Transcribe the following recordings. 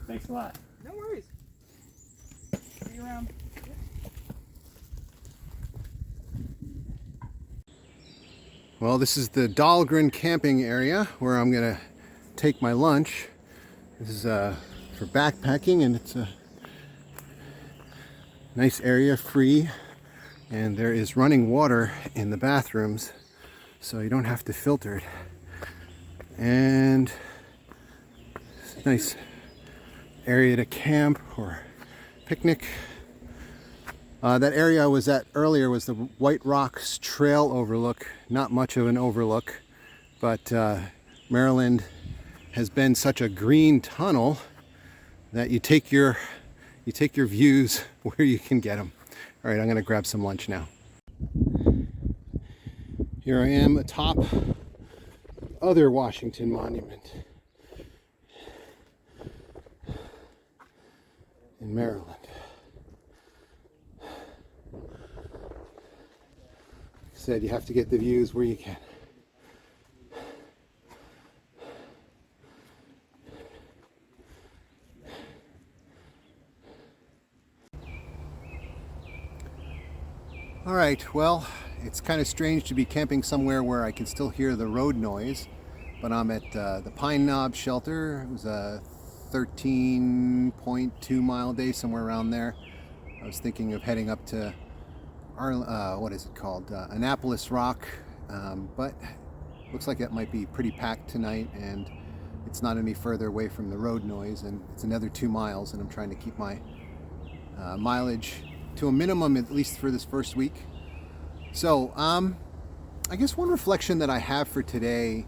Thanks a lot. No worries. See you around. Well, this is the Dahlgren camping area where I'm gonna take my lunch. This is for backpacking, and it's a nice area, free, and there is running water in the bathrooms, so you don't have to filter it. And it's a nice area to camp or picnic. That area I was at earlier was the White Rocks Trail overlook. Not much of an overlook, but Maryland has been such a green tunnel that you take your views where you can get them. All right, I'm gonna grab some lunch now. Here I am atop other Washington Monument in Maryland. Said you have to get the views where you can. All right, well, it's kind of strange to be camping somewhere where I can still hear the road noise, but I'm at the Pine Knob shelter. It was a 13.2 mile day, somewhere around there. I was thinking of heading up to what is it called? Annapolis Rock, but looks like it might be pretty packed tonight, and it's not any further away from the road noise, and it's another 2 miles, and I'm trying to keep my mileage to a minimum, at least for this first week. So I guess one reflection that I have for today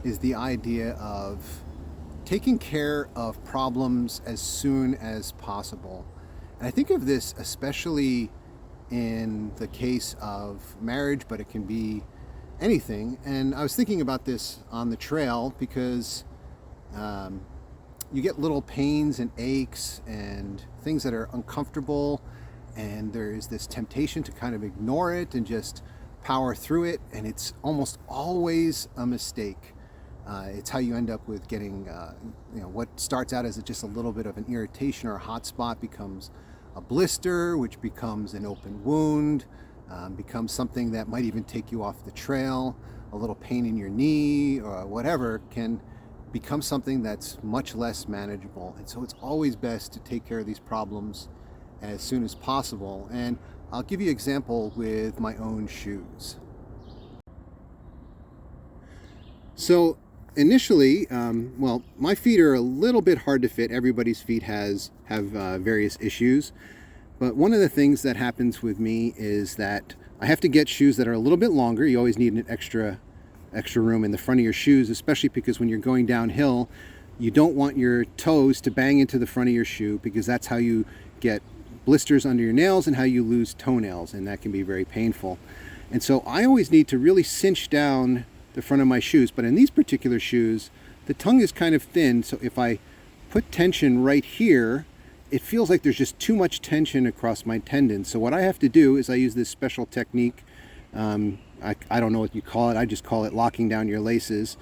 is the idea of taking care of problems as soon as possible. And I think of this especially in the case of marriage, but it can be anything. And I was thinking about this on the trail because you get little pains and aches and things that are uncomfortable, and there is this temptation to kind of ignore it and just power through it, and it's almost always a mistake. It's how you end up with getting what starts out as just a little bit of an irritation or a hot spot becomes a blister, which becomes an open wound, becomes something that might even take you off the trail. A little pain in your knee or whatever can become something that's much less manageable. And so it's always best to take care of these problems as soon as possible. And I'll give you an example with my own shoes. So initially, well, my feet are a little bit hard to fit. Everybody's feet have various issues. But one of the things that happens with me is that I have to get shoes that are a little bit longer. You always need an extra room in the front of your shoes, especially because when you're going downhill, you don't want your toes to bang into the front of your shoe, because that's how you get blisters under your nails and how you lose toenails, and that can be very painful. And so I always need to really cinch down the front of my shoes. But in these particular shoes, the tongue is kind of thin, so if I put tension right here, it feels like there's just too much tension across my tendons. So what I have to do is I use this special technique. I don't know what you call it. I just call it locking down your laces.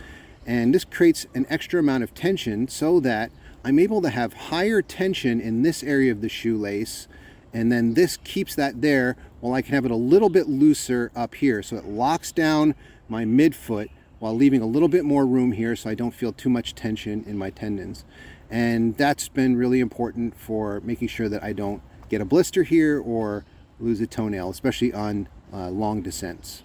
And this creates an extra amount of tension so that I'm able to have higher tension in this area of the shoelace, and then this keeps that there while I can have it a little bit looser up here. So it locks down my midfoot while leaving a little bit more room here so I don't feel too much tension in my tendons. And that's been really important for making sure that I don't get a blister here or lose a toenail, especially on long descents.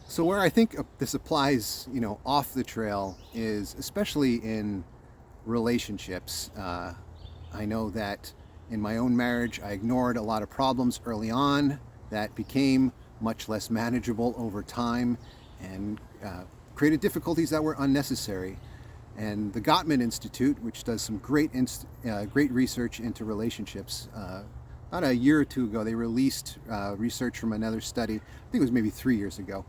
So where I think this applies, off the trail is especially in relationships. I know that in my own marriage, I ignored a lot of problems early on that became much less manageable over time and created difficulties that were unnecessary. And the Gottman Institute, which does some great research into relationships, about a year or two ago, they released research from another study. I think it was maybe 3 years ago.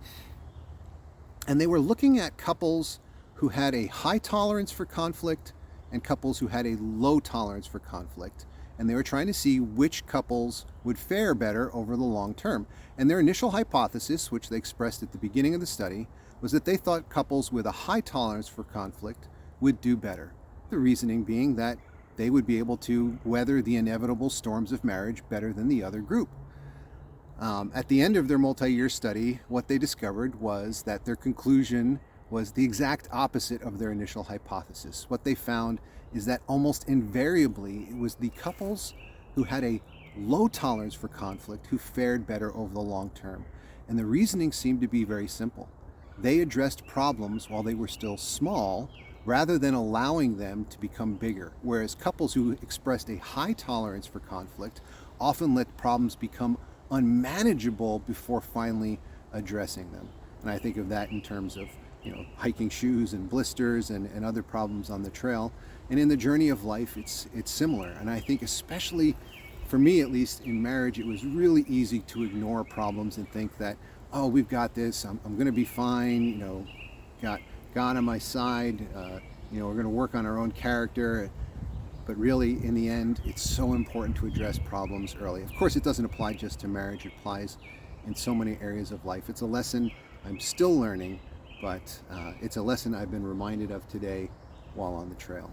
And they were looking at couples who had a high tolerance for conflict and couples who had a low tolerance for conflict. And they were trying to see which couples would fare better over the long term. And their initial hypothesis, which they expressed at the beginning of the study, was that they thought couples with a high tolerance for conflict would do better. The reasoning being that they would be able to weather the inevitable storms of marriage better than the other group. At the end of their multi-year study, what they discovered was that their conclusion was the exact opposite of their initial hypothesis. What they found is that almost invariably it was the couples who had a low tolerance for conflict who fared better over the long term. And the reasoning seemed to be very simple. They addressed problems while they were still small rather than allowing them to become bigger, whereas couples who expressed a high tolerance for conflict often let problems become unmanageable before finally addressing them. And I think of that in terms of hiking shoes and blisters and other problems on the trail. And in the journey of life, it's similar. And I think especially for me, at least in marriage, it was really easy to ignore problems and think that, oh, we've got this, I'm going to be fine, got God on my side, we're going to work on our own character. But really, in the end, it's so important to address problems early. Of course, it doesn't apply just to marriage. It applies in so many areas of life. It's a lesson I'm still learning, but it's a lesson I've been reminded of today while on the trail.